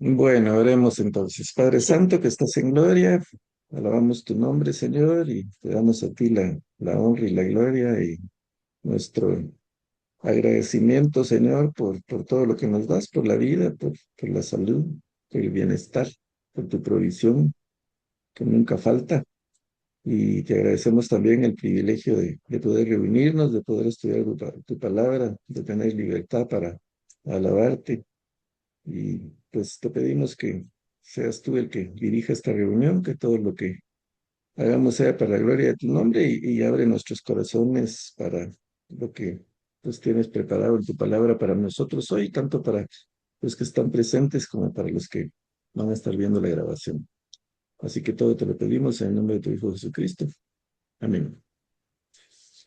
Bueno, oremos entonces. Padre Santo que estás en gloria, alabamos tu nombre, Señor, y te damos a ti la honra y la gloria y nuestro agradecimiento, Señor, por todo lo que nos das, por la vida, por la salud, por el bienestar, por tu provisión que nunca falta. Y te agradecemos también el privilegio de poder reunirnos, de poder estudiar tu palabra, de tener libertad para alabarte. Y pues te pedimos que seas tú el que dirija esta reunión, que todo lo que hagamos sea para la gloria de tu nombre y abre nuestros corazones para lo que pues tienes preparado en tu palabra para nosotros hoy, tanto para los que están presentes como para los que van a estar viendo la grabación. Así que todo te lo pedimos en el nombre de tu Hijo Jesucristo. Amén.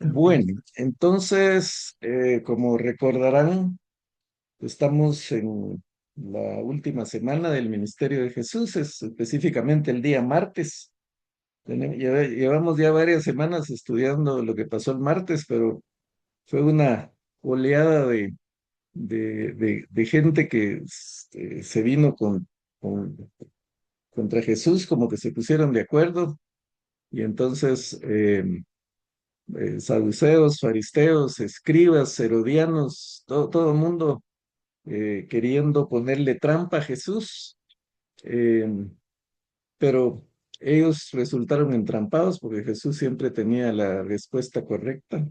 Bueno, entonces, como recordarán, estamos en la última semana del ministerio de Jesús, es específicamente el día martes. Llevamos ya varias semanas estudiando lo que pasó el martes, pero fue una oleada de gente que se vino con- contra Jesús, como que se pusieron de acuerdo, y entonces saduceos, fariseos, escribas, herodianos, todo el mundo queriendo ponerle trampa a Jesús. Eh, pero ellos resultaron entrampados porque Jesús siempre tenía la respuesta correcta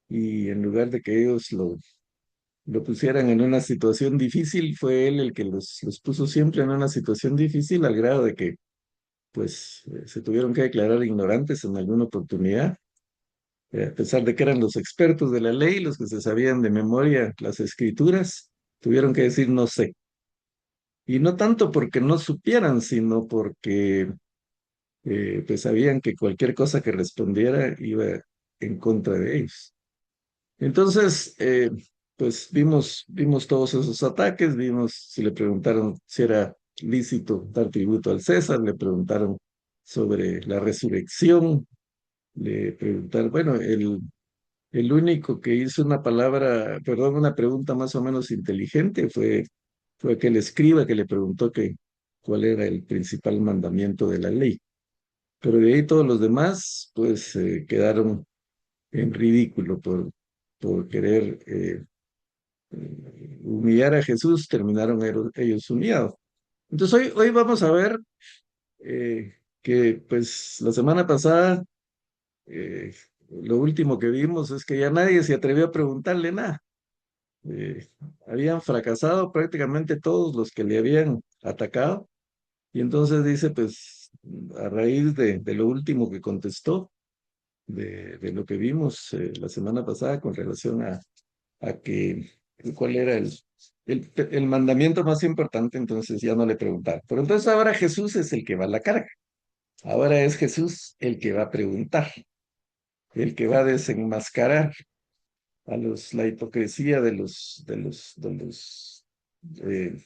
y en lugar de que ellos lo pusieran en una situación difícil, fue él el que los puso siempre en una situación difícil al grado de que pues se tuvieron que declarar ignorantes en alguna oportunidad, a pesar de que eran los expertos de la ley, los que se sabían de memoria las escrituras, tuvieron que decir no sé. Y no tanto porque no supieran, sino porque pues sabían que cualquier cosa que respondiera iba en contra de ellos. Entonces, pues vimos todos esos ataques, vimos si le preguntaron si era lícito dar tributo al César, le preguntaron sobre la resurrección, le preguntaron, bueno, el único que hizo una palabra, perdón, una pregunta más o menos inteligente fue aquel escriba que le preguntó que cuál era el principal mandamiento de la ley. Pero de ahí todos los demás, pues quedaron en ridículo por querer humillar a Jesús, terminaron ellos humillados. Entonces hoy vamos a ver que pues la semana pasada eh, lo último que vimos es que ya nadie se atrevió a preguntarle nada. Eh, Habían fracasado prácticamente todos los que le habían atacado y entonces dice pues a raíz de lo último que contestó, de lo que vimos la semana pasada con relación a que cuál era el mandamiento más importante, entonces ya no le preguntar. Pero entonces ahora Jesús es el que va a la carga. Ahora es Jesús el que va a preguntar, el que va a desenmascarar la hipocresía de los eh,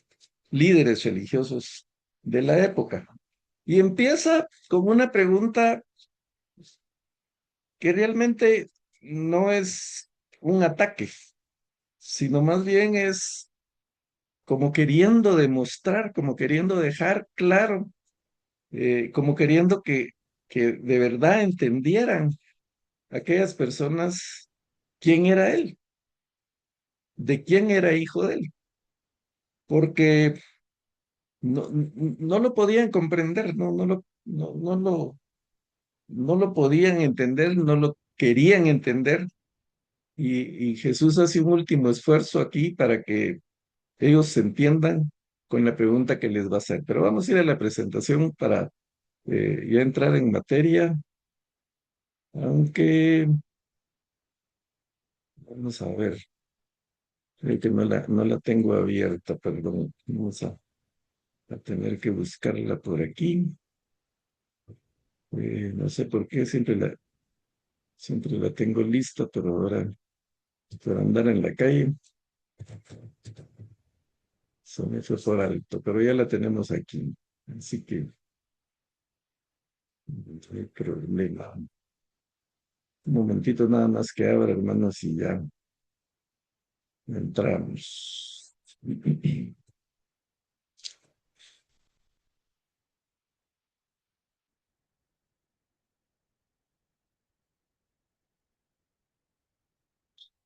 líderes religiosos de la época. Y empieza con una pregunta que realmente no es un ataque, sino más bien es como queriendo demostrar, como queriendo dejar claro, como queriendo que de verdad entendieran aquellas personas quién era él, de quién era hijo de él, porque no lo podían comprender, no lo podían entender, no lo querían entender, y Jesús hace un último esfuerzo aquí para que ellos se entiendan con la pregunta que les va a hacer. Pero vamos a ir a la presentación para ya entrar en materia, aunque vamos a ver, creo que no la tengo abierta, perdón, vamos a tener que buscarla por aquí. No sé por qué, siempre la tengo lista, pero ahora por andar en la calle se me fue por alto, pero ya la tenemos aquí, así que no hay problema. Un momentito nada más que abra, hermanos, y ya entramos.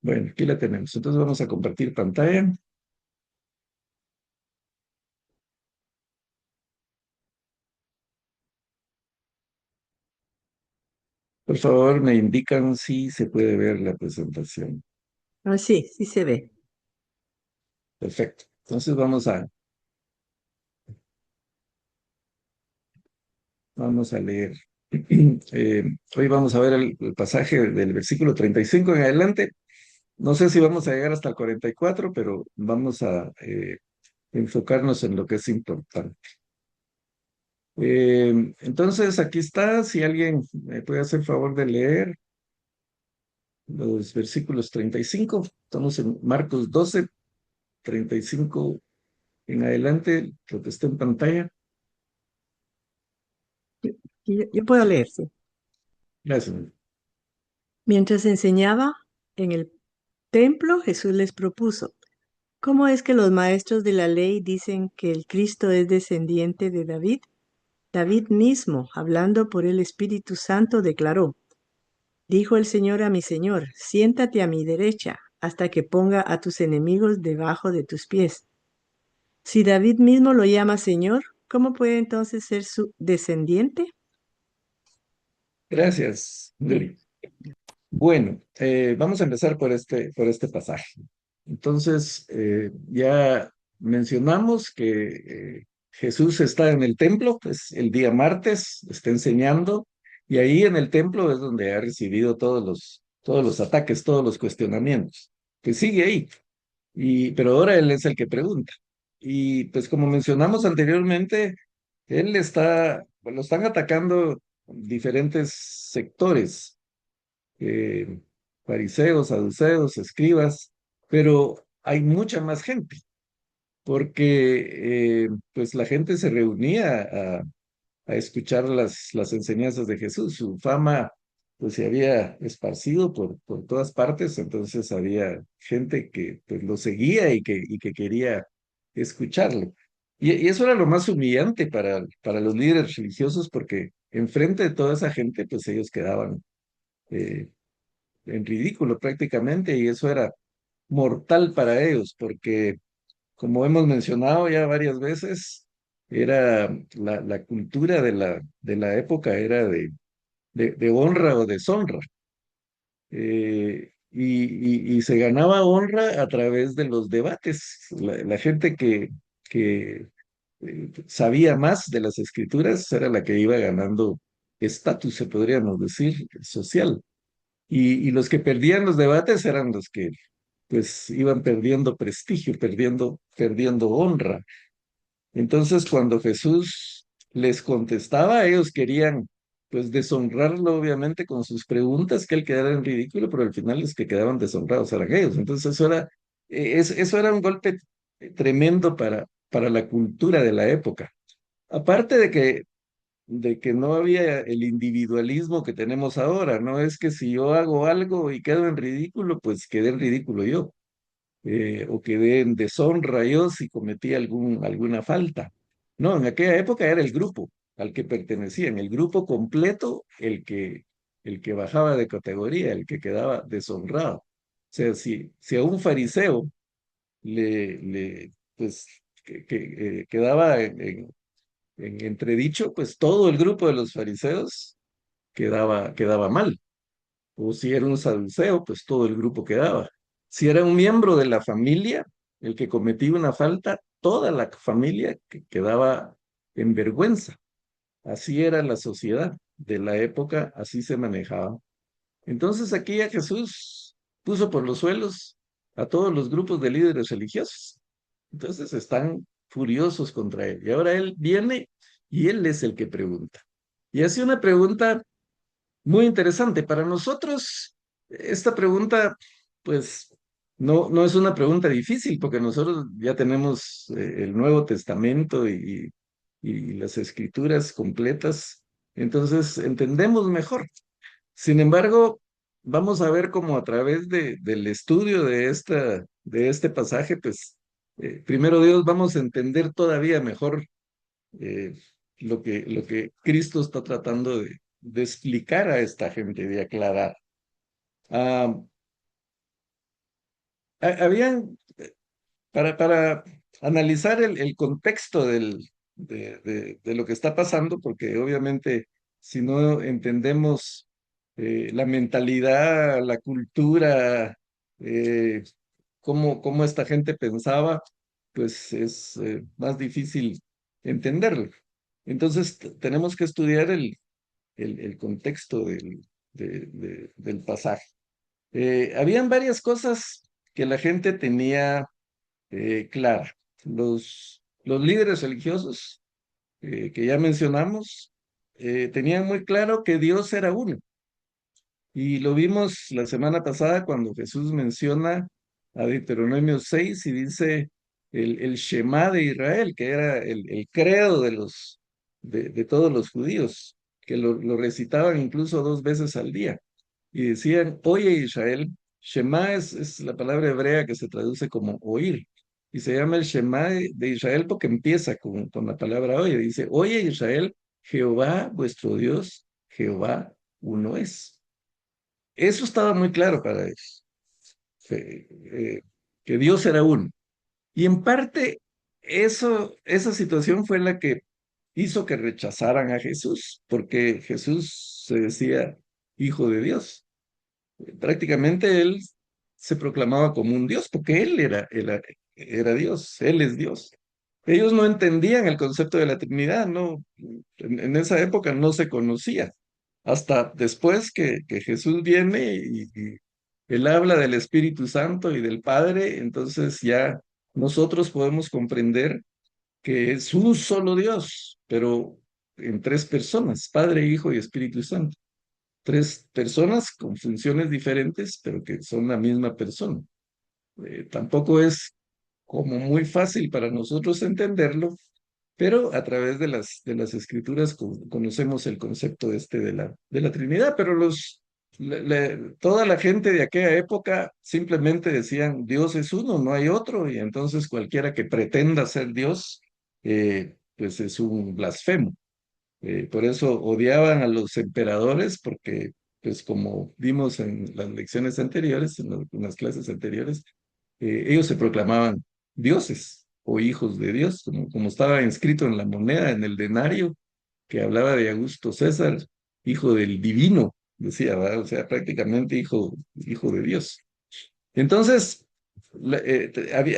Bueno, aquí la tenemos. Entonces vamos a compartir pantalla. Por favor, me indican si se puede ver la presentación. Ah, sí, sí se ve. Perfecto. Entonces vamos a leer. Hoy vamos a ver el pasaje del versículo 35 en adelante. No sé si vamos a llegar hasta el 44, pero vamos a enfocarnos en lo que es importante. Entonces, aquí está. Si alguien me puede hacer favor de leer los versículos 35. Estamos en Marcos 12, 35 en adelante, lo que está en pantalla. Yo puedo leer, sí. Gracias. Mientras enseñaba en el templo, Jesús les propuso, ¿cómo es que los maestros de la ley dicen que el Cristo es descendiente de David? David mismo, hablando por el Espíritu Santo, declaró, dijo el Señor a mi Señor, siéntate a mi derecha hasta que ponga a tus enemigos debajo de tus pies. Si David mismo lo llama Señor, ¿cómo puede entonces ser su descendiente? Gracias, Lili. Bueno, vamos a empezar por este pasaje. Entonces, ya mencionamos que Jesús está en el templo, pues el día martes está enseñando, y ahí en el templo es donde ha recibido todos los ataques, todos los cuestionamientos, que sigue ahí. Pero ahora él es el que pregunta. Y pues como mencionamos anteriormente, lo están atacando diferentes sectores, eh, fariseos, saduceos, escribas, pero hay mucha más gente, porque pues la gente se reunía a escuchar las enseñanzas de Jesús. Su fama pues se había esparcido por todas partes, entonces había gente que pues lo seguía y que quería escucharlo. Y eso era lo más humillante para los líderes religiosos porque enfrente de toda esa gente pues ellos quedaban eh, en ridículo prácticamente y eso era mortal para ellos porque como hemos mencionado ya varias veces, era la cultura de la época era de honra o deshonra. Y se ganaba honra a través de los debates. La gente que sabía más de las escrituras era la que iba ganando estatus, se podríamos decir, social. Y los que perdían los debates eran los que pues iban perdiendo prestigio, perdiendo honra. Entonces, cuando Jesús les contestaba, ellos querían, pues, deshonrarlo, obviamente, con sus preguntas, que él quedara en ridículo, pero al final los que quedaban deshonrados eran ellos. Entonces, eso era un golpe tremendo para la cultura de la época. Aparte de que no había el individualismo que tenemos ahora, no es que si yo hago algo y quedo en ridículo, pues quedé en ridículo yo, o quedé en deshonra yo si cometí alguna falta. No, en aquella época era el grupo al que pertenecían, el grupo completo el que bajaba de categoría, el que quedaba deshonrado. O sea, si a un fariseo pues, quedaba en entredicho, pues todo el grupo de los fariseos quedaba mal. O si era un saduceo, pues todo el grupo quedaba. Si era un miembro de la familia, el que cometía una falta, toda la familia quedaba en vergüenza. Así era la sociedad de la época, así se manejaba. Entonces aquí a Jesús puso por los suelos a todos los grupos de líderes religiosos. Entonces están furiosos contra él. Y ahora él viene y él es el que pregunta. Y hace una pregunta muy interesante. Para nosotros, esta pregunta, pues, no es una pregunta difícil, porque nosotros ya tenemos el Nuevo Testamento y las escrituras completas, entonces entendemos mejor. Sin embargo, vamos a ver cómo a través del estudio de este pasaje, pues, primero Dios, vamos a entender todavía mejor eh, lo que Cristo está tratando de explicar a esta gente, de aclarar. Ah, habían, para analizar el contexto de lo que está pasando, porque obviamente si no entendemos la mentalidad, la cultura, eh, cómo esta gente pensaba, pues es más difícil entenderlo. Entonces tenemos que estudiar el contexto del pasaje. Habían varias cosas que la gente tenía clara. Los líderes religiosos que ya mencionamos tenían muy claro que Dios era uno. Y lo vimos la semana pasada cuando Jesús menciona a Deuteronomio 6 y dice el Shema de Israel, que era el credo de todos los judíos, que lo recitaban incluso 2 veces al día. Y decían, oye Israel, Shema es la palabra hebrea que se traduce como oír. Y se llama el Shema de Israel porque empieza con la palabra oye. Dice, oye Israel, Jehová vuestro Dios, Jehová uno es. Eso estaba muy claro para ellos, que Dios era uno. Y en parte esa situación fue la que hizo que rechazaran a Jesús, porque Jesús se decía hijo de Dios. Prácticamente él se proclamaba como un Dios, porque él era Dios, él es Dios. Ellos no entendían el concepto de la Trinidad, no, en esa época no se conocía. Hasta después que Jesús viene y él habla del Espíritu Santo y del Padre, entonces ya nosotros podemos comprender que es un solo Dios, pero en 3 personas, Padre, Hijo y Espíritu Santo. 3 personas con funciones diferentes, pero que son la misma persona. Tampoco es como muy fácil para nosotros entenderlo, pero a través de las escrituras conocemos el concepto este de la Trinidad, pero toda la gente de aquella época simplemente decían, Dios es uno, no hay otro, y entonces cualquiera que pretenda ser Dios, pues es un blasfemo. Por eso odiaban a los emperadores, porque, pues como vimos en las lecciones anteriores, en las clases anteriores, ellos se proclamaban dioses o hijos de Dios, como estaba inscrito en la moneda, en el denario, que hablaba de Augusto César, hijo del divino, decía, ¿verdad? O sea, prácticamente hijo de Dios. Entonces,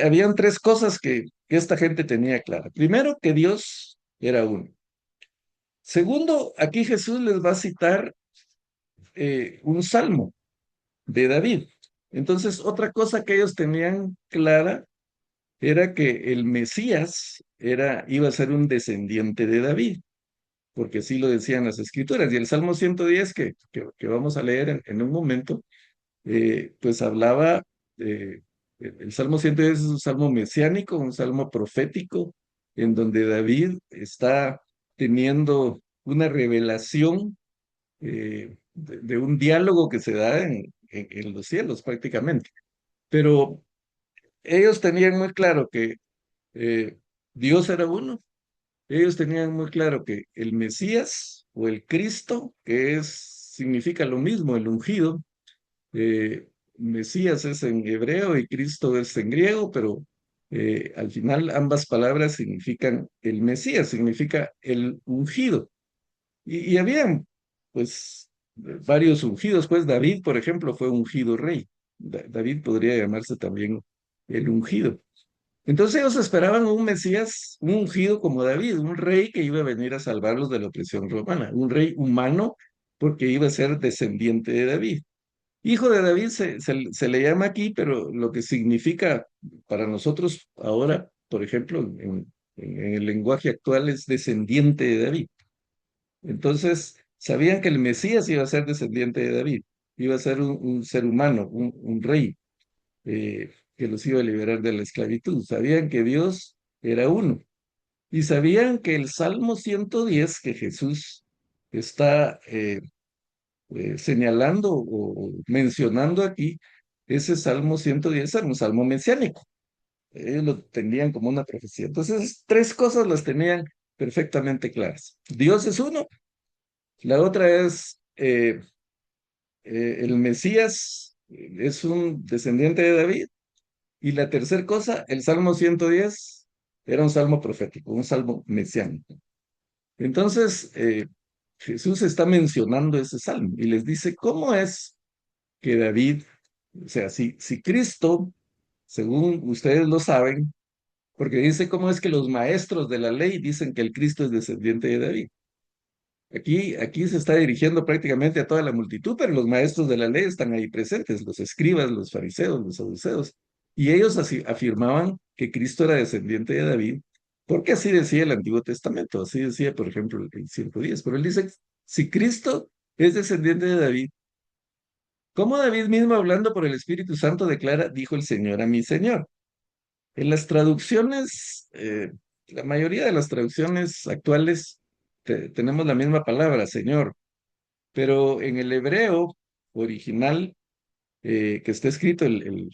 habían 3 cosas que esta gente tenía clara. Primero, que Dios era uno. Segundo, aquí Jesús les va a citar un salmo de David. Entonces, otra cosa que ellos tenían clara era que el Mesías iba a ser un descendiente de David, porque así lo decían las escrituras. Y el Salmo 110, que vamos a leer en un momento, pues hablaba, el Salmo 110 es un salmo mesiánico, un salmo profético, en donde David está teniendo una revelación de un diálogo que se da en los cielos prácticamente. Pero ellos tenían muy claro que Dios era uno. Ellos tenían muy claro que el Mesías o el Cristo, significa lo mismo, el ungido, Mesías es en hebreo y Cristo es en griego, pero al final ambas palabras significan el Mesías, significa el ungido. Y habían, pues, varios ungidos, pues David, por ejemplo, fue ungido rey. David podría llamarse también el ungido. Entonces ellos esperaban un Mesías, un ungido como David, un rey que iba a venir a salvarlos de la opresión romana, un rey humano porque iba a ser descendiente de David. Hijo de David se le llama aquí, pero lo que significa para nosotros ahora, por ejemplo, en el lenguaje actual es descendiente de David. Entonces, sabían que el Mesías iba a ser descendiente de David, iba a ser un ser humano, un rey que los iba a liberar de la esclavitud. Sabían que Dios era uno. Y sabían que el Salmo 110 que Jesús está señalando o mencionando aquí, ese Salmo 110 era un salmo mesiánico. Ellos lo tenían como una profecía. Entonces, 3 cosas las tenían perfectamente claras. Dios es uno. La otra es el Mesías es un descendiente de David Y la tercera cosa, el Salmo 110 era un salmo profético, un salmo mesiánico. Entonces, Jesús está mencionando ese salmo y les dice, ¿cómo es que David, o sea, si Cristo, según ustedes lo saben, porque dice cómo es que los maestros de la ley dicen que el Cristo es descendiente de David? Aquí se está dirigiendo prácticamente a toda la multitud, pero los maestros de la ley están ahí presentes, los escribas, los fariseos, los saduceos, y ellos así afirmaban que Cristo era descendiente de David, porque así decía el Antiguo Testamento, así decía, por ejemplo, el 110, pero él dice, si Cristo es descendiente de David, ¿cómo David mismo hablando por el Espíritu Santo declara, dijo el Señor a mi Señor? En las traducciones, la mayoría de las traducciones actuales tenemos la misma palabra, Señor, pero en el hebreo original, que está escrito el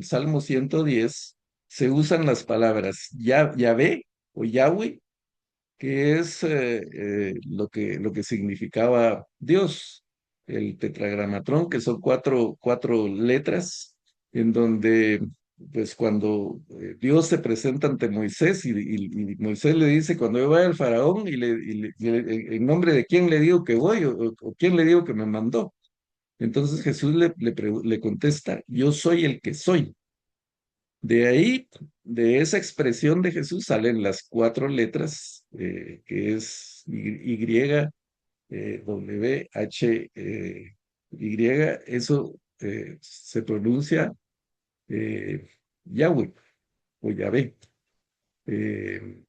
Salmo 110, se usan las palabras Yahvé o Yahweh, que es lo que significaba Dios, el tetragramatrón, que son cuatro letras, en donde, pues cuando Dios se presenta ante Moisés y Moisés le dice, cuando yo vaya al faraón, en nombre de quién le digo que voy o quién le digo que me mandó. Entonces Jesús le contesta, yo soy el que soy. De ahí, de esa expresión de Jesús salen las cuatro letras, que es W, H, Y, eso se pronuncia Yahweh o Yahvé. Eh,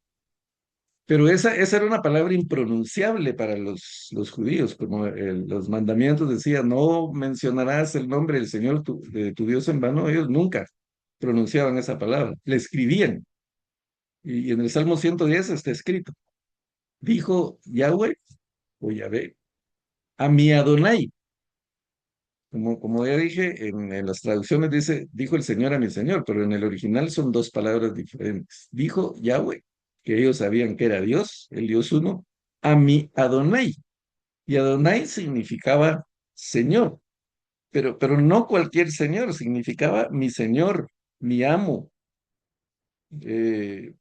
pero esa era una palabra impronunciable para los judíos, como los mandamientos decían, no mencionarás el nombre del Señor de tu Dios en vano, ellos nunca pronunciaban esa palabra, la escribían. Y en el Salmo 110 está escrito, dijo Yahweh o Yahvé a mi Adonai. Como ya dije, en las traducciones dice, dijo el Señor a mi Señor, pero en el original son dos palabras diferentes. Dijo Yahweh, que ellos sabían que era Dios, el Dios uno, a mi Adonai. Y Adonai significaba Señor, pero no cualquier Señor, significaba mi Señor, mi amo, eh,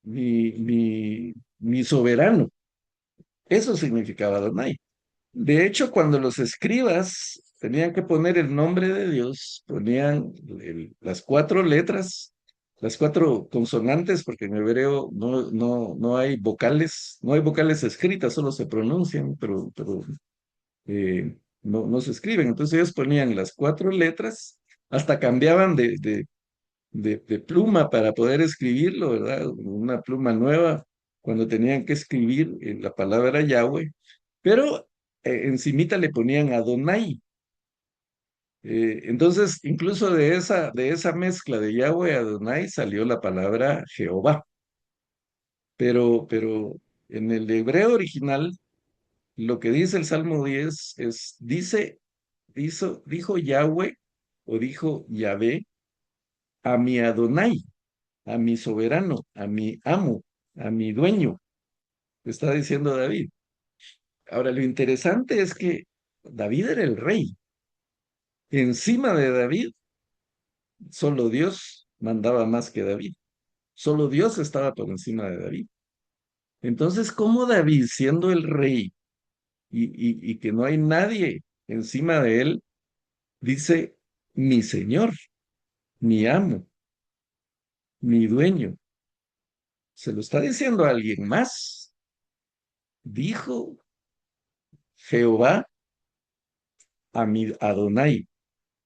mi soberano. Eso significaba Adonai. De hecho, cuando los escribas tenían que poner el nombre de Dios, ponían las cuatro letras, las cuatro consonantes, porque en hebreo no hay vocales, no hay vocales escritas, solo se pronuncian, pero no se escriben. Entonces ellos ponían las cuatro letras, hasta cambiaban de pluma para poder escribirlo, ¿verdad? Una pluma nueva cuando tenían que escribir la palabra Yahweh, pero encimita le ponían Adonai. Entonces, incluso de esa mezcla de Yahweh y Adonai salió la palabra Jehová. Pero en el hebreo original, lo que dice el Salmo 10 es, dijo Yahweh o dijo Yahvé a mi Adonai, a mi soberano, a mi amo, a mi dueño, está diciendo David. Ahora, lo interesante es que David era el rey. Encima de David, solo Dios mandaba más que David. Solo Dios estaba por encima de David. Entonces, ¿cómo David, siendo el rey y que no hay nadie encima de él, dice, mi señor, mi amo, mi dueño? Se lo está diciendo a alguien más. Dijo Jehová a mi Adonai,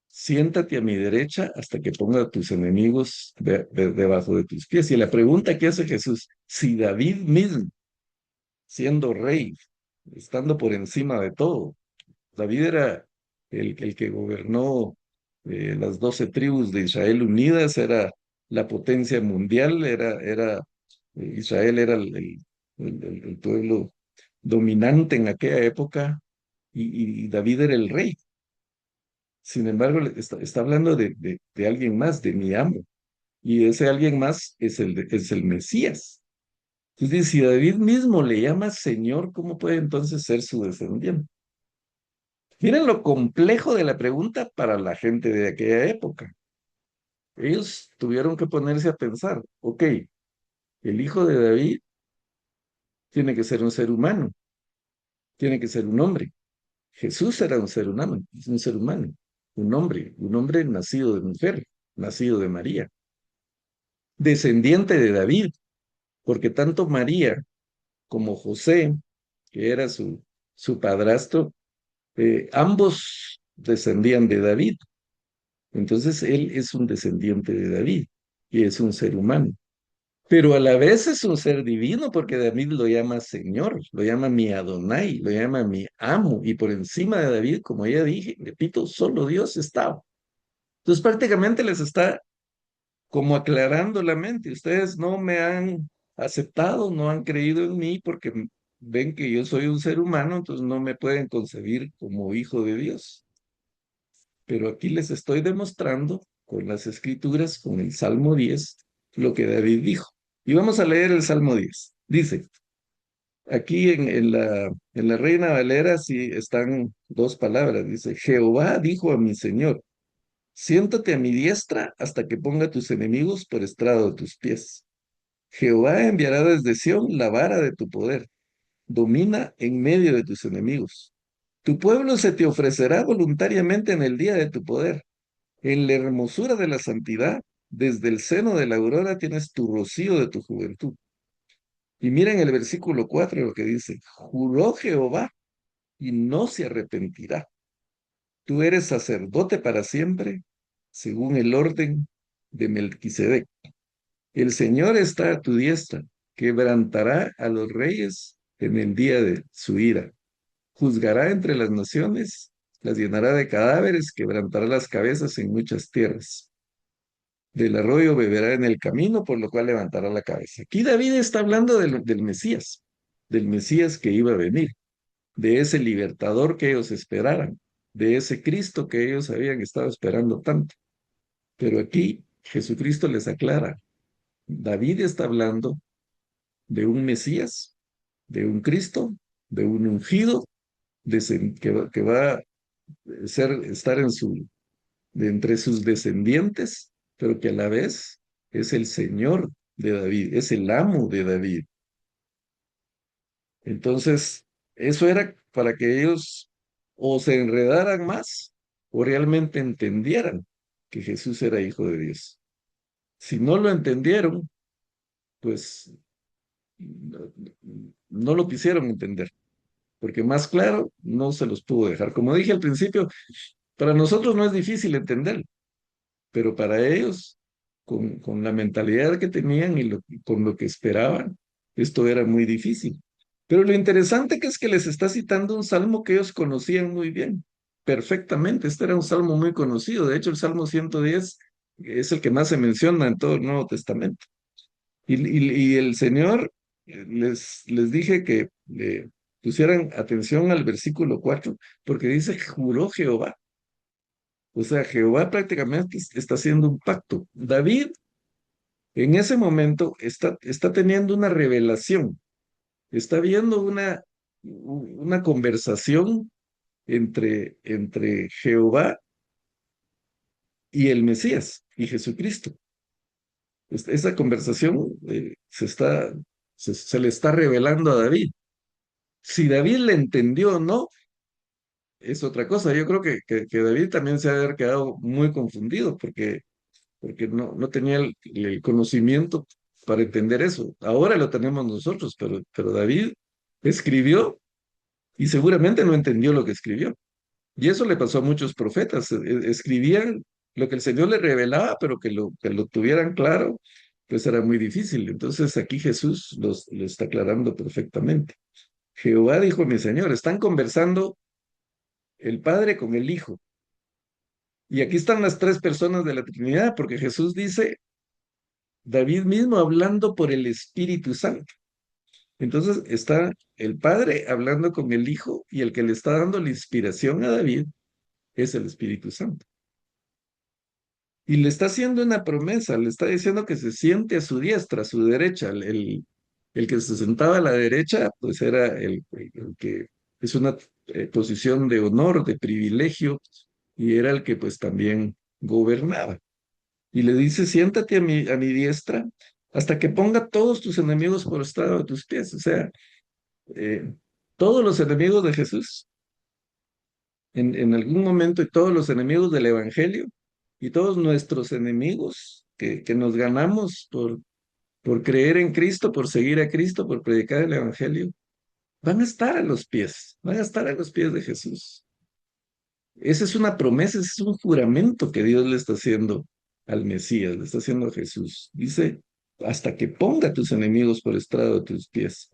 siéntate a mi derecha hasta que ponga a tus enemigos debajo de tus pies. Y la pregunta que hace Jesús, si David mismo, siendo rey, estando por encima de todo, David era el que gobernó las 12 tribus de Israel unidas, era la potencia mundial, Israel era el pueblo dominante en aquella época y David era el rey. Sin embargo, está hablando de alguien más, de mi amo. Y ese alguien más es el Mesías. Entonces, si David mismo le llama Señor, ¿cómo puede entonces ser su descendiente? Miren lo complejo de la pregunta para la gente de aquella época. Ellos tuvieron que ponerse a pensar, ok, el hijo de David tiene que ser un ser humano, tiene que ser un hombre. Jesús era un ser humano, un hombre nacido de mujer, nacido de María, descendiente de David, porque tanto María como José, que era su padrastro, ambos descendían de David. Entonces él es un descendiente de David y es un ser humano. Pero a la vez es un ser divino porque David lo llama Señor, lo llama mi Adonai, lo llama mi amo. Y por encima de David, como ya dije, repito, solo Dios estaba. Entonces prácticamente les está como aclarando la mente. Ustedes no me han aceptado, no han creído en mí porque ven que yo soy un ser humano, entonces no me pueden concebir como hijo de Dios. Pero aquí les estoy demostrando con las escrituras, con el Salmo 10, lo que David dijo. Y vamos a leer el Salmo 10. Dice, aquí en la Reina Valera sí están dos palabras. Dice, Jehová dijo a mi Señor, siéntate a mi diestra hasta que ponga tus enemigos por estrado de tus pies. Jehová enviará desde Sión la vara de tu poder. Domina en medio de tus enemigos. Tu pueblo se te ofrecerá voluntariamente en el día de tu poder. En la hermosura de la santidad, desde el seno de la aurora tienes tu rocío de tu juventud. Y miren el versículo 4 lo que dice, juró Jehová y no se arrepentirá. Tú eres sacerdote para siempre, según el orden de Melquisedec. El Señor está a tu diestra, quebrantará a los reyes en el día de su ira. Juzgará entre las naciones, las llenará de cadáveres, quebrantará las cabezas en muchas tierras. Del arroyo beberá en el camino, por lo cual levantará la cabeza. Aquí David está hablando del Mesías que iba a venir, de ese libertador que ellos esperaran, de ese Cristo que ellos habían estado esperando tanto. Pero aquí Jesucristo les aclara, David está hablando de un Mesías, de un Cristo, de un ungido, que va a estar de entre sus descendientes, pero que a la vez es el Señor de David, es el amo de David. Entonces, eso era para que ellos o se enredaran más o realmente entendieran que Jesús era hijo de Dios. Si no lo entendieron, pues no, no lo quisieron entender, porque más claro no se los pudo dejar. Como dije al principio, para nosotros no es difícil entender, pero para ellos, con la mentalidad que tenían con lo que esperaban, esto era muy difícil. Pero lo interesante que es que les está citando un salmo que ellos conocían muy bien, perfectamente. Este era un salmo muy conocido. De hecho, el Salmo 110 es el que más se menciona en todo el Nuevo Testamento. Y el Señor les dije que pusieran atención al versículo 4 porque dice, juró Jehová. O sea, Jehová prácticamente está haciendo un pacto. David en ese momento está teniendo una revelación, está viendo una conversación entre Jehová y el Mesías y Jesucristo. Esa conversación se le está revelando a David. Si David le entendió o no, es otra cosa. Yo creo que David también se ha de haber quedado muy confundido porque no tenía el conocimiento para entender eso. Ahora lo tenemos nosotros, pero David escribió y seguramente no entendió lo que escribió. Y eso le pasó a muchos profetas. Escribían lo que el Señor le revelaba, pero que lo tuvieran claro, pues era muy difícil. Entonces aquí Jesús lo está aclarando perfectamente. Jehová dijo a mi Señor, están conversando el Padre con el Hijo. Y aquí están las tres personas de la Trinidad, porque Jesús dice, David mismo hablando por el Espíritu Santo. Entonces está el Padre hablando con el Hijo y el que le está dando la inspiración a David es el Espíritu Santo. Y le está haciendo una promesa, le está diciendo que se siente a su diestra, a su derecha. El que se sentaba a la derecha, pues era el que es una posición de honor, de privilegio, y era el que pues también gobernaba. Y le dice, siéntate a mi diestra hasta que ponga todos tus enemigos por estrado de tus pies. O sea, eh, todos los enemigos de Jesús en algún momento y todos los enemigos del Evangelio y todos nuestros enemigos que nos ganamos por creer en Cristo, por seguir a Cristo, por predicar el Evangelio, van a estar a los pies, van a estar a los pies de Jesús. Esa es una promesa, ese es un juramento que Dios le está haciendo al Mesías, le está haciendo a Jesús. Dice, hasta que ponga tus enemigos por estrado de tus pies.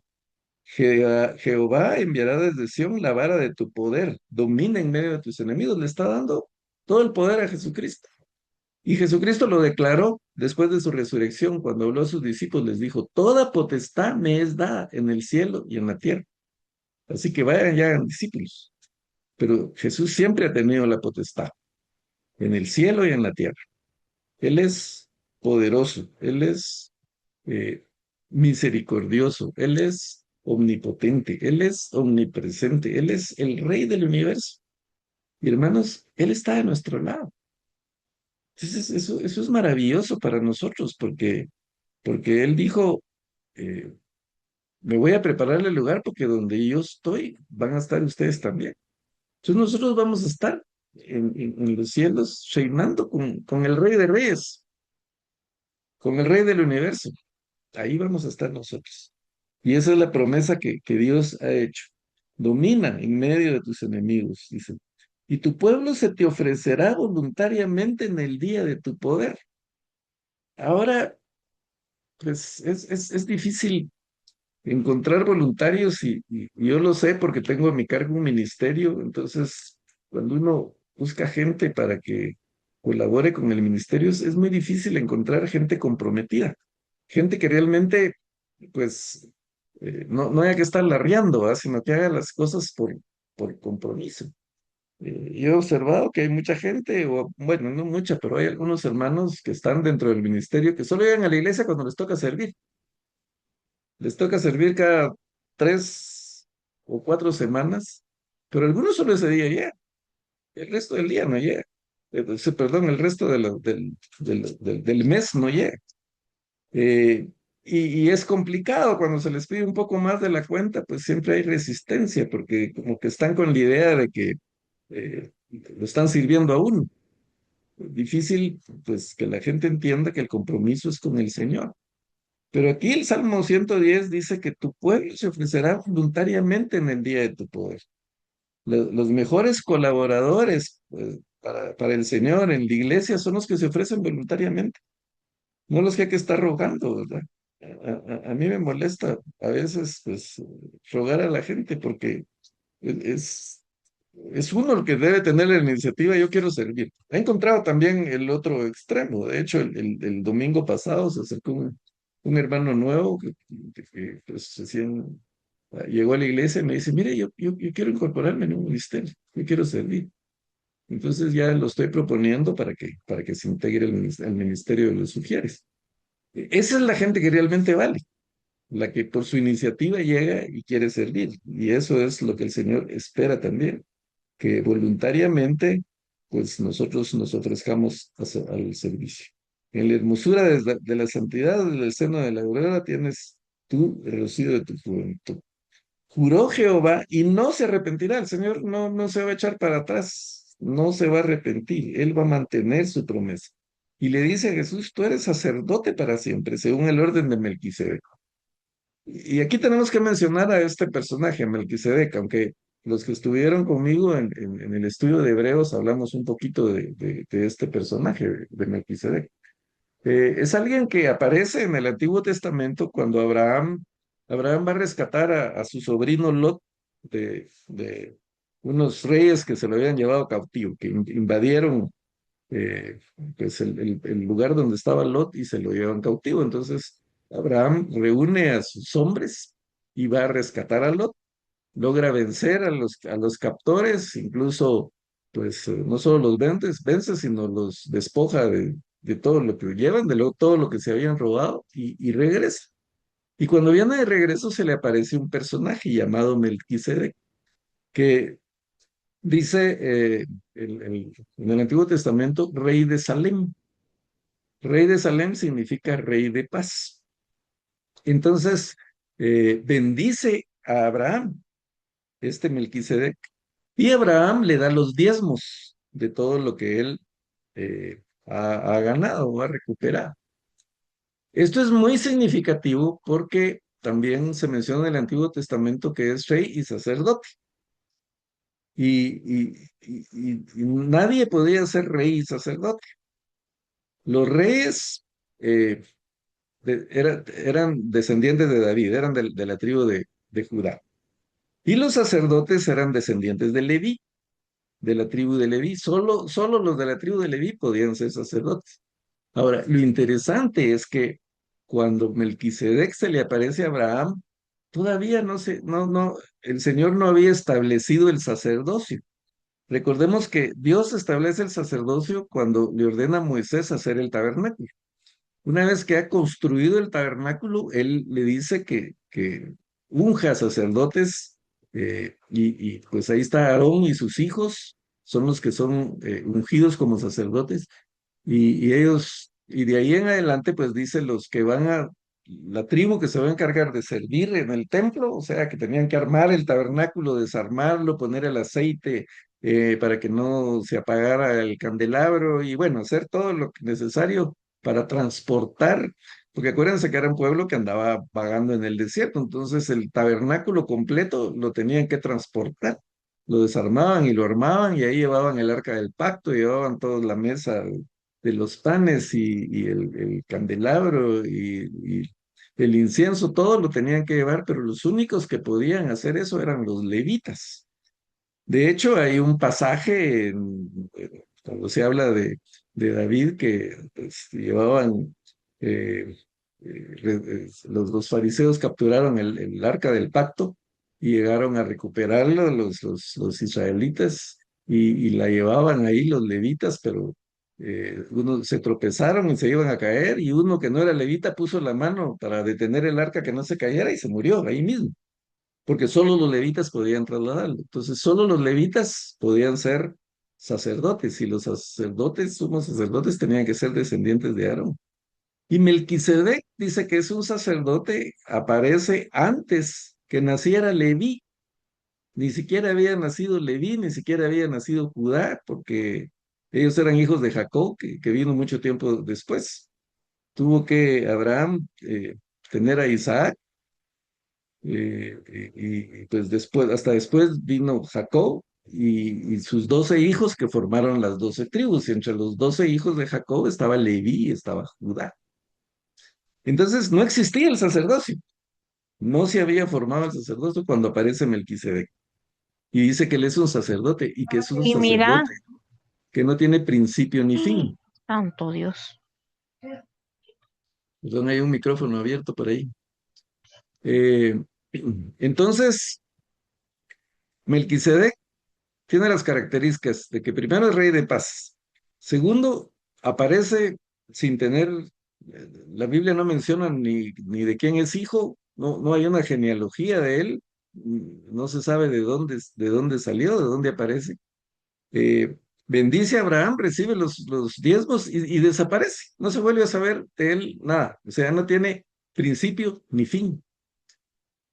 Jehová enviará desde Sión la vara de tu poder, domina en medio de tus enemigos. Le está dando todo el poder a Jesucristo. Y Jesucristo lo declaró después de su resurrección, cuando habló a sus discípulos, les dijo, toda potestad me es dada en el cielo y en la tierra. Así que vayan ya hagan discípulos. Pero Jesús siempre ha tenido la potestad en el cielo y en la tierra. Él es poderoso, Él es eh, misericordioso, Él es omnipotente, Él es omnipresente, Él es el rey del universo. Y hermanos, Él está de nuestro lado. Entonces, eso es maravilloso para nosotros porque Él dijo, eh, me voy a preparar el lugar porque donde yo estoy van a estar ustedes también. Entonces nosotros vamos a estar en los cielos reinando con el Rey de Reyes, con el Rey del universo. Ahí vamos a estar nosotros. Y esa es la promesa que Dios ha hecho. Domina en medio de tus enemigos, dice. Y tu pueblo se te ofrecerá voluntariamente en el día de tu poder. Ahora, pues es difícil encontrar voluntarios y yo lo sé porque tengo a mi cargo un ministerio. Entonces, cuando uno busca gente para que colabore con el ministerio, es muy difícil encontrar gente comprometida, gente que realmente, pues, no haya que estar larreando, ¿va? Sino que haga las cosas por compromiso. Yo he observado que hay mucha gente, o bueno, no mucha, pero hay algunos hermanos que están dentro del ministerio que solo llegan a la iglesia cuando les toca servir. Les toca servir cada 3 o 4 semanas, pero algunos solo ese día llegan, el resto del día no llega. Perdón, el resto del mes no llega. Eh, y es complicado cuando se les pide un poco más de la cuenta, pues siempre hay resistencia, porque como que están con la idea de que lo están sirviendo a uno. Difícil, pues, que la gente entienda que el compromiso es con el Señor. Pero aquí el Salmo 110 dice que tu pueblo se ofrecerá voluntariamente en el día de tu poder. Los mejores colaboradores pues, para el Señor en la iglesia son los que se ofrecen voluntariamente, no los que hay que estar rogando, ¿verdad? A mí me molesta a veces pues rogar a la gente porque es, es uno el que debe tener la iniciativa, yo quiero servir. He encontrado también el otro extremo. De hecho, el domingo pasado se acercó un hermano nuevo pues, recién llegó a la iglesia y me dice, mire, yo quiero incorporarme en un ministerio, yo quiero servir. Entonces ya lo estoy proponiendo para que se integre al ministerio de los sugieres. Esa es la gente que realmente vale, la que por su iniciativa llega y quiere servir. Y eso es lo que el Señor espera también, que voluntariamente, pues nosotros nos ofrezcamos al servicio. En la hermosura de la santidad, del seno de la aurora, tienes tú el rocío de tu juventud. Juró Jehová y no se arrepentirá. El Señor no se va a echar para atrás, no se va a arrepentir. Él va a mantener su promesa. Y le dice a Jesús, tú eres sacerdote para siempre, según el orden de Melquisedec. Y aquí tenemos que mencionar a este personaje, Melquisedec, aunque los que estuvieron conmigo en el estudio de Hebreos hablamos un poquito de este personaje, de Melquisedec. Es alguien que aparece en el Antiguo Testamento cuando Abraham va a rescatar a su sobrino Lot de unos reyes que se lo habían llevado cautivo, que invadieron eh, pues el lugar donde estaba Lot y se lo llevan cautivo. Entonces, Abraham reúne a sus hombres y va a rescatar a Lot, logra vencer a los captores, incluso, pues, no solo los vence, sino los despoja de todo lo que llevan, todo lo que se habían robado y regresa. Y cuando viene de regreso se le aparece un personaje llamado Melquisedec, que dice en el Antiguo Testamento, rey de Salem. Rey de Salem significa rey de paz. Entonces, bendice a Abraham, este Melquisedec, y Abraham le da los diezmos de todo lo que él ha ganado o ha recuperado. Esto es muy significativo porque también se menciona en el Antiguo Testamento que es rey y sacerdote. Y nadie podía ser rey y sacerdote. Los reyes eh, eran descendientes de David, eran de la tribu de Judá. Y los sacerdotes eran descendientes de Leví, de la tribu de Leví. Solo los de la tribu de Leví podían ser sacerdotes. Ahora, lo interesante es que cuando Melquisedec se le aparece a Abraham, todavía el Señor no había establecido el sacerdocio. Recordemos que Dios establece el sacerdocio cuando le ordena a Moisés hacer el tabernáculo. Una vez que ha construido el tabernáculo, él le dice que unja sacerdotes pues ahí está Aarón y sus hijos, son los que son ungidos como sacerdotes y ellos, y de ahí en adelante pues dice los que la tribu que se va a encargar de servir en el templo, o sea que tenían que armar el tabernáculo, desarmarlo, poner el aceite para que no se apagara el candelabro y bueno, hacer todo lo necesario para transportar, porque acuérdense que era un pueblo que andaba vagando en el desierto, entonces el tabernáculo completo lo tenían que transportar. Lo desarmaban y lo armaban y ahí llevaban el arca del pacto, llevaban toda la mesa de los panes y el candelabro y el incienso, todo lo tenían que llevar, pero los únicos que podían hacer eso eran los levitas. De hecho, hay un pasaje cuando se habla de David que pues, llevaban, eh, los fariseos capturaron el arca del pacto y llegaron a recuperarlo los israelitas y la llevaban ahí los levitas, pero uno se tropezaron y se iban a caer y uno que no era levita puso la mano para detener el arca que no se cayera y se murió ahí mismo porque solo los levitas podían trasladarlo. Entonces, solo los levitas podían ser sacerdotes y los sacerdotes, sumos sacerdotes, tenían que ser descendientes de Aarón. Y Melquisedec dice que es un sacerdote, aparece antes que naciera Leví. Ni siquiera había nacido Leví, ni siquiera había nacido Judá, porque ellos eran hijos de Jacob, que vino mucho tiempo después. Tuvo que Abraham tener a Isaac pues después, hasta después vino Jacob y sus 12 hijos que formaron las 12 tribus. Y entre los 12 hijos de Jacob estaba Leví y estaba Judá. Entonces no existía el sacerdocio. No se había formado el sacerdocio cuando aparece Melquisedec. Y dice que él es un sacerdote y que es un Y mira, sacerdote que no tiene principio ni fin. santo Dios. Perdón, hay un micrófono abierto por ahí. Eh, entonces, Melquisedec tiene las características de que primero es rey de paz. Segundo, aparece sin tener, la Biblia no menciona ni de quién es hijo, no hay una genealogía de él, no se sabe de dónde salió, de dónde aparece. Eh, bendice a Abraham, recibe los diezmos y desaparece, no se vuelve a saber de él nada, o sea, no tiene principio ni fin.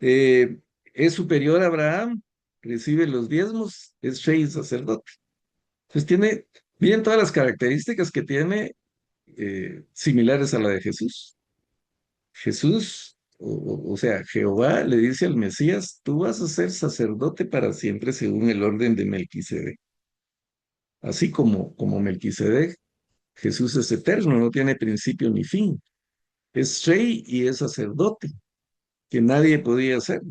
Es superior a Abraham, recibe los diezmos, es rey y sacerdote. Entonces tiene bien todas las características que tiene similares a la de Jesús. Jesús, o sea, Jehová le dice al Mesías, tú vas a ser sacerdote para siempre según el orden de Melquisedec. Así como Melquisedec, Jesús es eterno, no tiene principio ni fin. Es rey y es sacerdote, que nadie podía ser.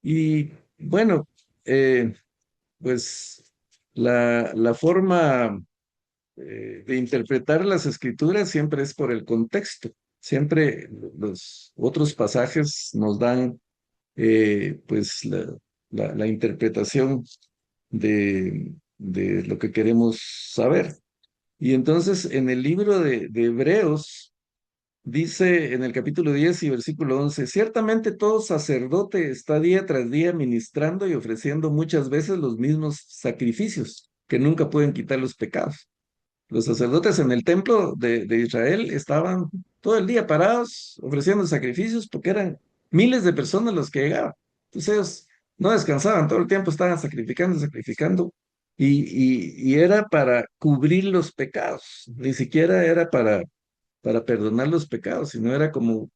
Y bueno, pues la forma de interpretar las escrituras siempre es por el contexto. Siempre los otros pasajes nos dan pues la interpretación de lo que queremos saber. Y entonces en el libro de Hebreos dice en el capítulo 10 y versículo 11, ciertamente todo sacerdote está día tras día ministrando y ofreciendo muchas veces los mismos sacrificios que nunca pueden quitar los pecados. Los sacerdotes en el templo de Israel estaban todo el día parados ofreciendo sacrificios porque eran miles de personas los que llegaban. Entonces ellos no descansaban, todo el tiempo estaban sacrificando, sacrificando. Y era para cubrir los pecados, ni siquiera era para perdonar los pecados, sino era como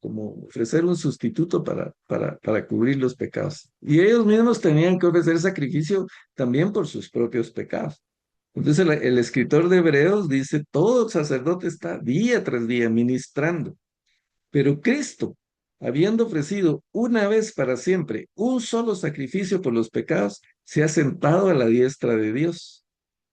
ofrecer un sustituto para cubrir los pecados. Y ellos mismos tenían que ofrecer sacrificio también por sus propios pecados. Entonces el escritor de Hebreos dice, todo sacerdote está día tras día ministrando, pero Cristo, habiendo ofrecido una vez para siempre un solo sacrificio por los pecados, se ha sentado a la diestra de Dios.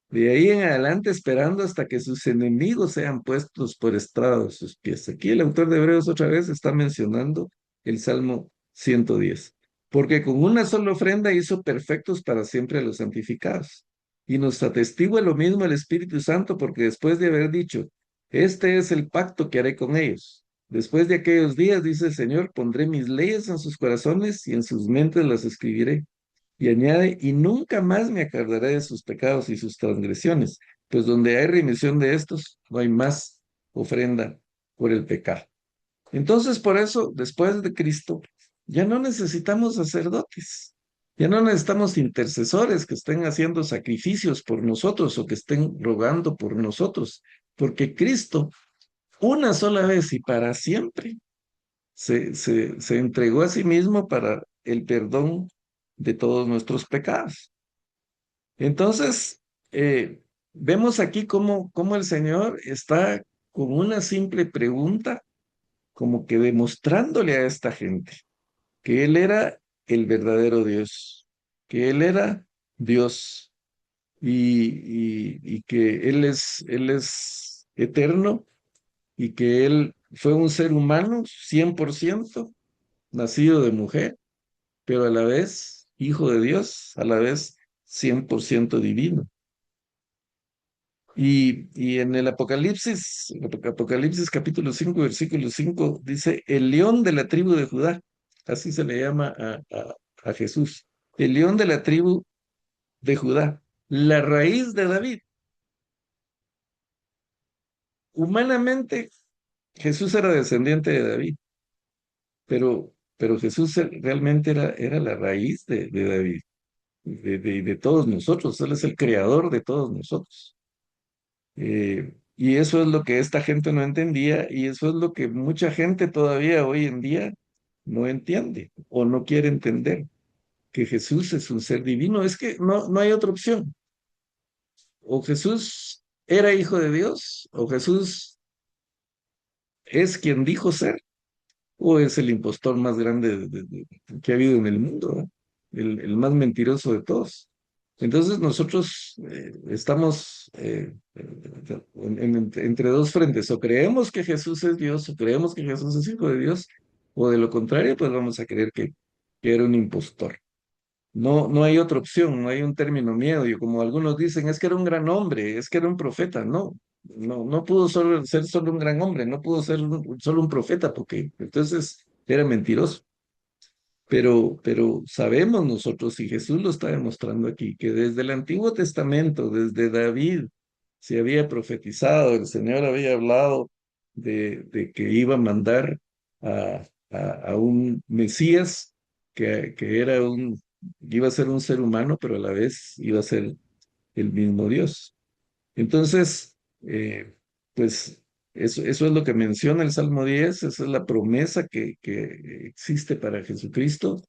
De ahí en adelante esperando hasta que sus enemigos sean puestos por estrado de sus pies. Aquí el autor de Hebreos otra vez está mencionando el Salmo 110. Porque con una sola ofrenda hizo perfectos para siempre a los santificados. Y nos atestigua lo mismo el Espíritu Santo, porque después de haber dicho, este es el pacto que haré con ellos. Después de aquellos días, dice el Señor, pondré mis leyes en sus corazones y en sus mentes las escribiré. Y añade, y nunca más me acordaré de sus pecados y sus transgresiones, pues donde hay remisión de estos, no hay más ofrenda por el pecado. Entonces, por eso, después de Cristo, ya no necesitamos sacerdotes, ya no necesitamos intercesores que estén haciendo sacrificios por nosotros o que estén rogando por nosotros, porque Cristo, una sola vez y para siempre, se entregó a sí mismo para el perdón de todos nuestros pecados. Entonces, vemos aquí cómo el Señor está con una simple pregunta, como que demostrándole a esta gente que Él era el verdadero Dios, que Él era Dios y que Él es eterno y que Él fue un ser humano 100% nacido de mujer, pero a la vez hijo de Dios, a la vez 100% divino. Y en el Apocalipsis capítulo 5 versículo 5 dice, el león de la tribu de Judá, así se le llama a Jesús, el león de la tribu de Judá, la raíz de David. Humanamente, Jesús era descendiente de David, pero Jesús realmente era la raíz de David, de todos nosotros, Él es el creador de todos nosotros. Y eso es lo que esta gente no entendía y eso es lo que mucha gente todavía hoy en día no entiende o no quiere entender, que Jesús es un ser divino. Es que no hay otra opción. O Jesús era hijo de Dios, o Jesús es quien dijo ser, o es el impostor más grande que ha habido en el mundo, ¿no? El más mentiroso de todos. Entonces nosotros estamos entre dos frentes, o creemos que Jesús es Dios, o creemos que Jesús es hijo de Dios, o de lo contrario, pues vamos a creer que era un impostor. No hay otra opción, no hay un término medio, como algunos dicen, es que era un gran hombre, es que era un profeta, no pudo ser solo un gran hombre, no pudo ser solo un profeta, porque entonces era mentiroso. Pero sabemos nosotros, y Jesús lo está demostrando aquí, que desde el Antiguo Testamento, desde David, se había profetizado, el Señor había hablado de que iba a mandar a un Mesías que iba a ser un ser humano, pero a la vez iba a ser el mismo Dios. Entonces, pues eso es lo que menciona el Salmo 10, esa es la promesa que existe para Jesucristo.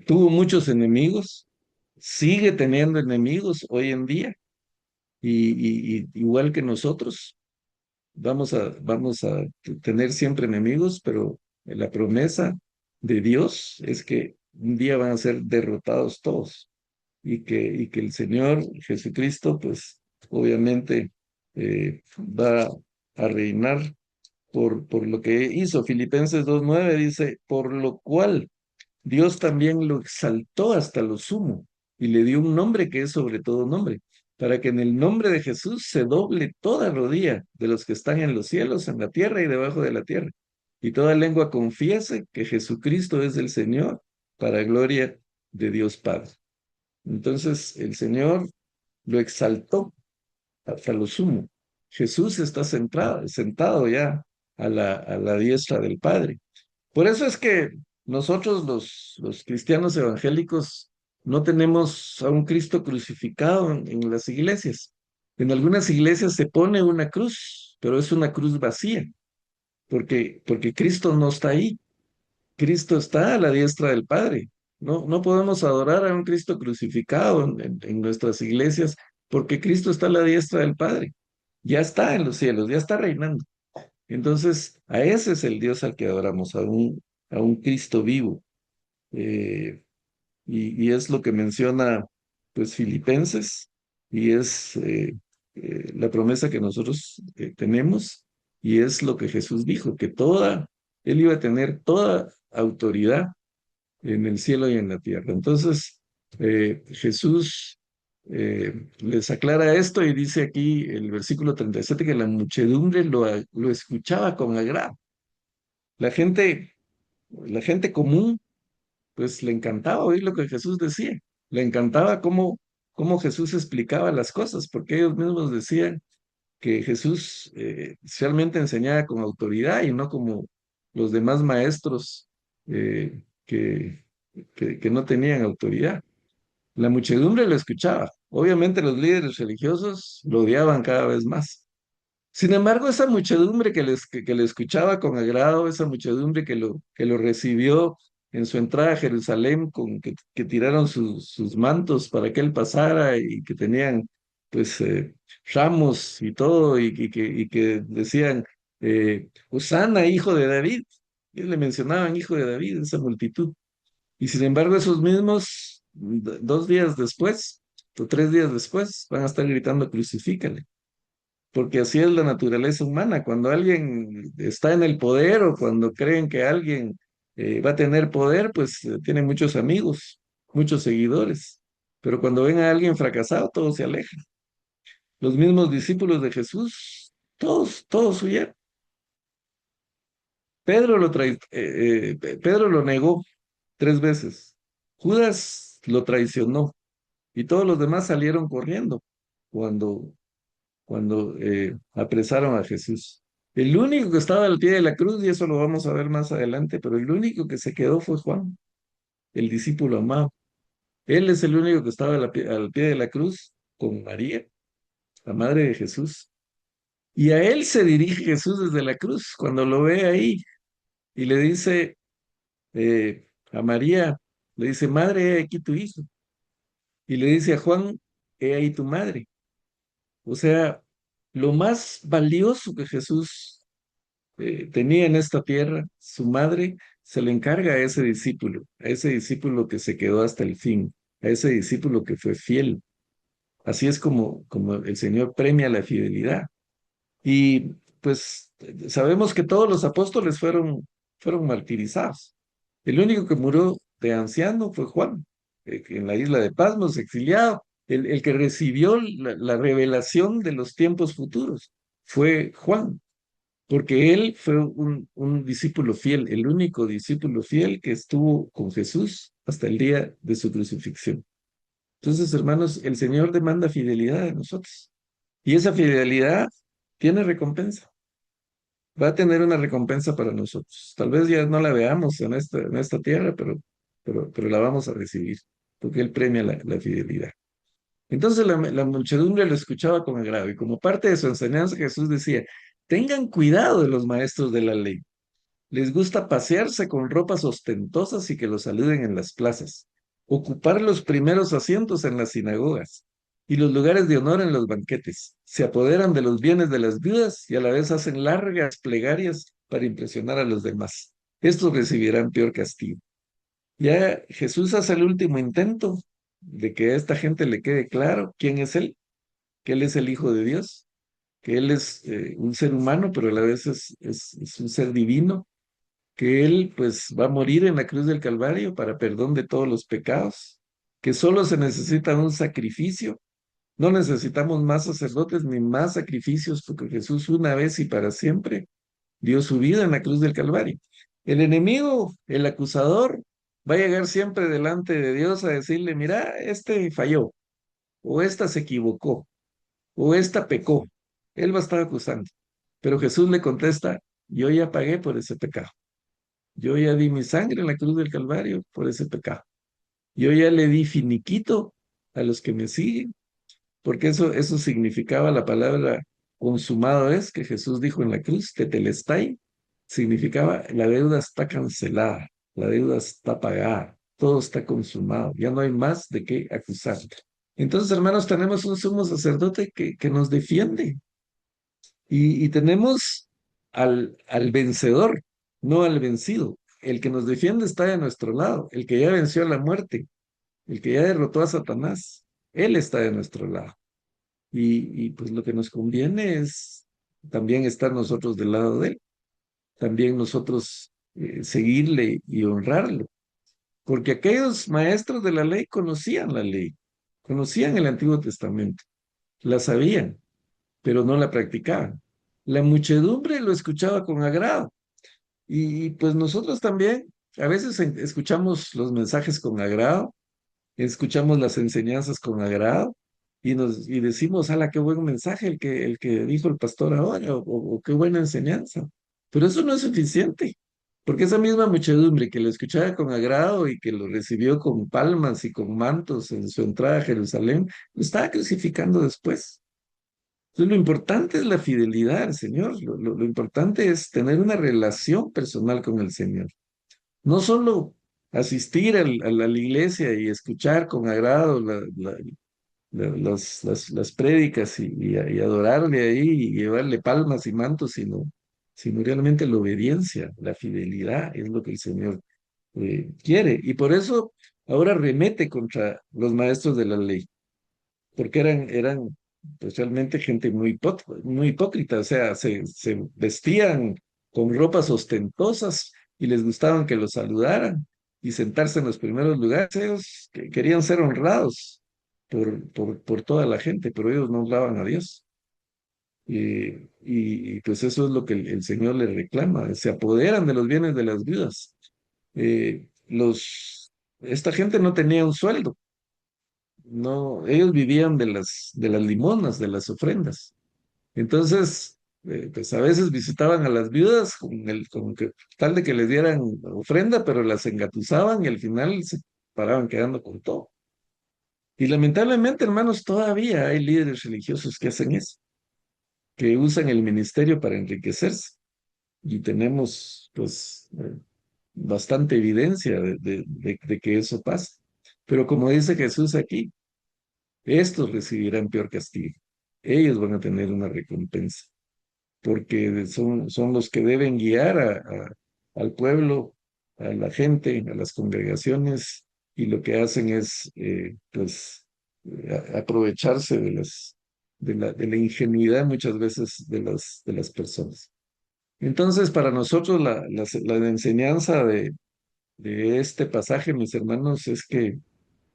Tuvo muchos enemigos, sigue teniendo enemigos hoy en día, y igual que nosotros, vamos a tener siempre enemigos, pero la promesa de Dios es que un día van a ser derrotados todos y que el Señor Jesucristo, pues obviamente va a reinar por lo que hizo. Filipenses 2:9 dice, por lo cual Dios también lo exaltó hasta lo sumo y le dio un nombre que es sobre todo nombre, para que en el nombre de Jesús se doble toda rodilla de los que están en los cielos, en la tierra y debajo de la tierra, y toda lengua confiese que Jesucristo es el Señor, para gloria de Dios Padre. Entonces el Señor lo exaltó hasta lo sumo. Jesús está sentado ya a la diestra del Padre. Por eso es que nosotros los cristianos evangélicos no tenemos a un Cristo crucificado en las iglesias. En algunas iglesias se pone una cruz, pero es una cruz vacía, porque Cristo no está ahí. Cristo está a la diestra del Padre. No, no podemos adorar a un Cristo crucificado en nuestras iglesias, porque Cristo está a la diestra del Padre. Ya está en los cielos, ya está reinando. Entonces, a ese es el Dios al que adoramos, a un Cristo vivo. Eh, y es lo que menciona, pues, Filipenses, y es la promesa que nosotros tenemos, y es lo que Jesús dijo, que Él iba a tener toda autoridad en el cielo y en la tierra. Entonces, Jesús les aclara esto y dice aquí el versículo 37 que la muchedumbre lo escuchaba con agrado. La gente, la gente común, pues le encantaba oír lo que Jesús decía. Le encantaba cómo Jesús explicaba las cosas, porque ellos mismos decían que Jesús realmente enseñaba con autoridad y no como los demás maestros que no tenían autoridad. La muchedumbre lo escuchaba. Obviamente los líderes religiosos lo odiaban cada vez más. Sin embargo, esa muchedumbre que le escuchaba con agrado, esa muchedumbre que lo recibió en su entrada a Jerusalén, que tiraron sus mantos para que él pasara y que tenían pues ramos y todo, y que decían, Hosana, hijo de David. Y le mencionaban hijo de David, esa multitud. Y sin embargo, esos mismos, 2 días después, o 3 días después, van a estar gritando, crucifícale, porque así es la naturaleza humana. Cuando alguien está en el poder o cuando creen que alguien va a tener poder, pues tiene muchos amigos, muchos seguidores. Pero cuando ven a alguien fracasado, todos se alejan. Los mismos discípulos de Jesús, todos huyeron. Pedro lo negó 3 veces. Judas lo traicionó y todos los demás salieron corriendo cuando apresaron a Jesús. El único que estaba al pie de la cruz, y eso lo vamos a ver más adelante, pero el único que se quedó fue Juan, el discípulo amado. Él es el único que estaba al pie de la cruz con María, la madre de Jesús. Y a él se dirige Jesús desde la cruz cuando lo ve ahí y le dice a María, le dice, madre, he aquí tu hijo. Y le dice a Juan, he ahí tu madre. O sea, lo más valioso que Jesús tenía en esta tierra, su madre se le encarga a ese discípulo que se quedó hasta el fin, a ese discípulo que fue fiel. Así es como el Señor premia la fidelidad. Y pues sabemos que todos los apóstoles fueron martirizados. El único que murió de anciano fue Juan, que en la isla de Patmos, exiliado. El que recibió la revelación de los tiempos futuros fue Juan, porque él fue un discípulo fiel, el único discípulo fiel que estuvo con Jesús hasta el día de su crucifixión. Entonces, hermanos, el Señor demanda fidelidad de nosotros y esa fidelidad tiene recompensa, va a tener una recompensa para nosotros. Tal vez ya no la veamos en esta tierra, pero la vamos a recibir, porque Él premia la fidelidad. Entonces la muchedumbre lo escuchaba con agrado y como parte de su enseñanza Jesús decía, tengan cuidado de los maestros de la ley. Les gusta pasearse con ropas ostentosas y que los saluden en las plazas, ocupar los primeros asientos en las sinagogas y los lugares de honor en los banquetes. Se apoderan de los bienes de las viudas y a la vez hacen largas plegarias para impresionar a los demás. Estos recibirán peor castigo. Ya Jesús hace el último intento de que a esta gente le quede claro quién es Él, que Él es el Hijo de Dios, que Él es un ser humano, pero a la vez es un ser divino, que Él pues va a morir en la cruz del Calvario para perdón de todos los pecados, que solo se necesita un sacrificio, no necesitamos más sacerdotes ni más sacrificios, porque Jesús una vez y para siempre dio su vida en la cruz del Calvario. El enemigo, el acusador, va a llegar siempre delante de Dios a decirle, mira, este falló, o esta se equivocó, o esta pecó. Él va a estar acusando. Pero Jesús le contesta, yo ya pagué por ese pecado. Yo ya di mi sangre en la cruz del Calvario por ese pecado. Yo ya le di finiquito a los que me siguen, porque eso significaba la palabra consumado es, que Jesús dijo en la cruz, tetelestai, significaba la deuda está cancelada, la deuda está pagada, todo está consumado, ya no hay más de qué acusar. Entonces, hermanos, tenemos un sumo sacerdote que nos defiende y tenemos al vencedor, no al vencido. El que nos defiende está de nuestro lado, el que ya venció a la muerte, el que ya derrotó a Satanás, él está de nuestro lado. Pues lo que nos conviene es también estar nosotros del lado de él, también nosotros seguirle y honrarlo, porque aquellos maestros de la ley conocían la ley, conocían el Antiguo Testamento, la sabían, pero no la practicaban. La muchedumbre lo escuchaba con agrado pues nosotros también a veces escuchamos los mensajes con agrado, escuchamos las enseñanzas con agrado y decimos, ala, qué buen mensaje el que dijo el pastor ahora, o qué buena enseñanza. Pero eso no es suficiente, porque esa misma muchedumbre que lo escuchaba con agrado y que lo recibió con palmas y con mantos en su entrada a Jerusalén, lo estaba crucificando después. Entonces, lo importante es la fidelidad al Señor, lo importante es tener una relación personal con el Señor. No solo asistir la iglesia y escuchar con agrado las prédicas y adorarle ahí y llevarle palmas y mantos, sino realmente la obediencia, la fidelidad es lo que el Señor quiere. Y por eso ahora remete contra los maestros de la ley, porque eran pues realmente gente muy hipócrita, o sea, se vestían con ropas ostentosas y les gustaban que los saludaran y sentarse en los primeros lugares. Ellos querían ser honrados por toda la gente, pero ellos no honraban a Dios. Pues eso es lo que el Señor les reclama, se apoderan de los bienes de las viudas. Esta gente no tenía un sueldo, no, ellos vivían de las limonas, de las ofrendas. Entonces, pues a veces visitaban a las viudas con tal de que les dieran ofrenda, pero las engatusaban y al final se paraban quedando con todo. Y lamentablemente, hermanos, todavía hay líderes religiosos que hacen eso, que usan el ministerio para enriquecerse. Y tenemos, pues, bastante evidencia de que eso pasa. Pero como dice Jesús aquí, estos recibirán peor castigo. Ellos van a tener una recompensa, porque son los que deben guiar al pueblo, a la gente, a las congregaciones, y lo que hacen es, pues, aprovecharse de la ingenuidad muchas veces de las personas. Entonces, para nosotros la enseñanza de este pasaje, mis hermanos, es que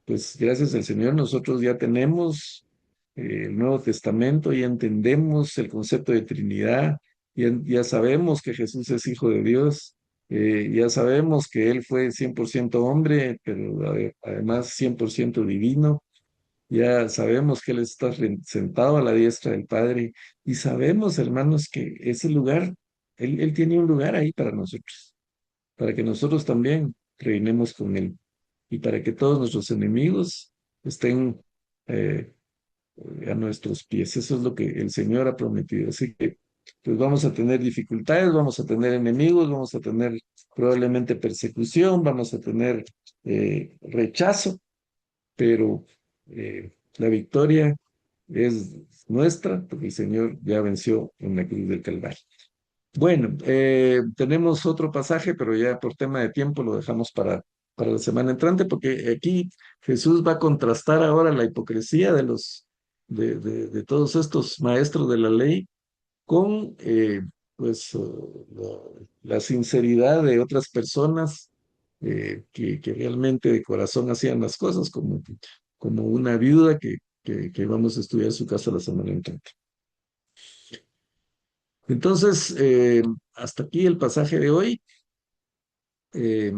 pues gracias al Señor nosotros ya tenemos el Nuevo Testamento, ya entendemos el concepto de Trinidad, ya sabemos que Jesús es Hijo de Dios, ya sabemos que Él fue 100% hombre, pero además 100% divino, ya sabemos que Él está sentado a la diestra del Padre y sabemos, hermanos, que ese lugar, Él tiene un lugar ahí para nosotros, para que nosotros también reinemos con Él y para que todos nuestros enemigos estén eh, a nuestros pies. Eso es lo que el Señor ha prometido. Así que, pues vamos a tener dificultades, vamos a tener enemigos, vamos a tener probablemente persecución, vamos a tener rechazo, pero la victoria es nuestra porque el Señor ya venció en la cruz del Calvario. Bueno, tenemos otro pasaje, pero ya por tema de tiempo lo dejamos para la semana entrante, porque aquí Jesús va a contrastar ahora la hipocresía de todos estos maestros de la ley con pues la sinceridad de otras personas que realmente de corazón hacían las cosas, como una viuda que vamos a estudiar su caso la semana entrante. Entonces, hasta aquí el pasaje de hoy. Eh,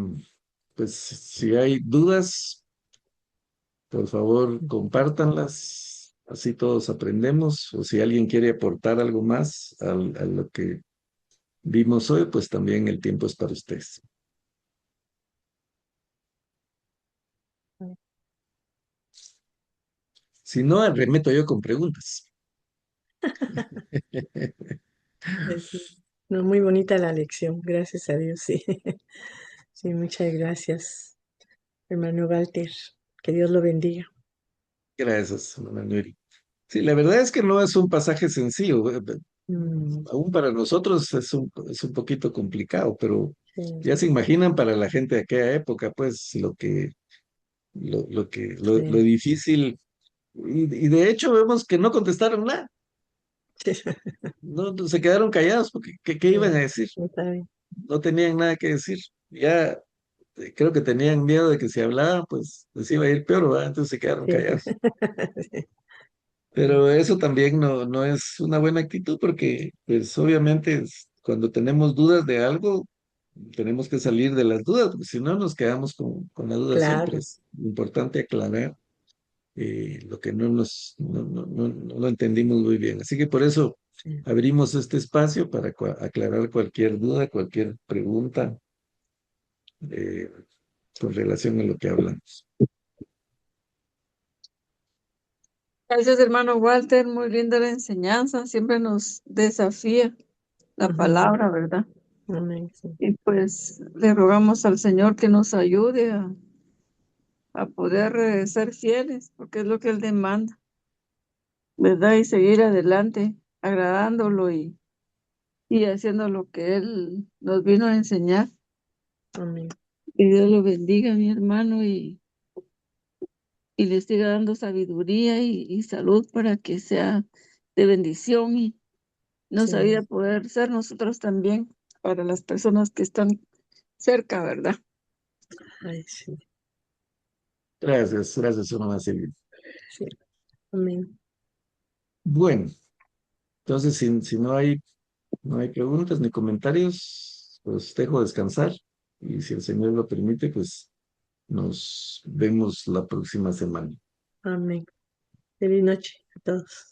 pues si hay dudas, por favor, compártanlas. así todos aprendemos, o si alguien quiere aportar algo más a lo que vimos hoy, pues también el tiempo es para ustedes. Si no, remeto yo con preguntas. Es no, muy bonita la lección, gracias a Dios, sí. Sí, muchas gracias, hermano Walter. Que Dios lo bendiga. Gracias, hermana Nuri. Sí, la verdad es que no es un pasaje sencillo. Mm, Aún para nosotros es un poquito complicado, pero sí, ya se imaginan para la gente de aquella época, pues lo sí, difícil. Y de hecho vemos que no contestaron nada, sí, no se quedaron callados porque ¿qué iban a sí, decir? está bien. No tenían nada que decir. Ya creo que tenían miedo de que si hablaban, pues les iba a ir peor, ¿verdad? Entonces se quedaron Sí, callados. sí, Pero eso también no es una buena actitud porque, pues obviamente, cuando tenemos dudas de algo, tenemos que salir de las dudas, porque si no nos quedamos con la duda siempre. claro. Es importante aclarar lo que no lo entendimos muy bien. Así que por eso Sí. abrimos este espacio para aclarar cualquier duda, cualquier pregunta eh, con relación a lo que hablamos. Gracias, hermano Walter. Muy linda la enseñanza. Siempre nos desafía la Ujú, palabra, ¿verdad? amén, sí, Y pues le rogamos al Señor que nos ayude a poder ser fieles, porque es lo que Él demanda, ¿verdad? Y seguir adelante, agradándolo y haciendo lo que Él nos vino a enseñar. amén. Que Dios lo bendiga, mi hermano, y le siga dando sabiduría y salud para que sea de bendición y nos ayude a Sí, poder ser nosotros también para las personas que están cerca, ¿verdad? ay, sí, Gracias, hermana Silvia. sí, amén. Bueno, entonces si no hay preguntas ni comentarios, pues dejo descansar y si el Señor lo permite, pues nos vemos la próxima semana. Amén. Feliz noche a todos.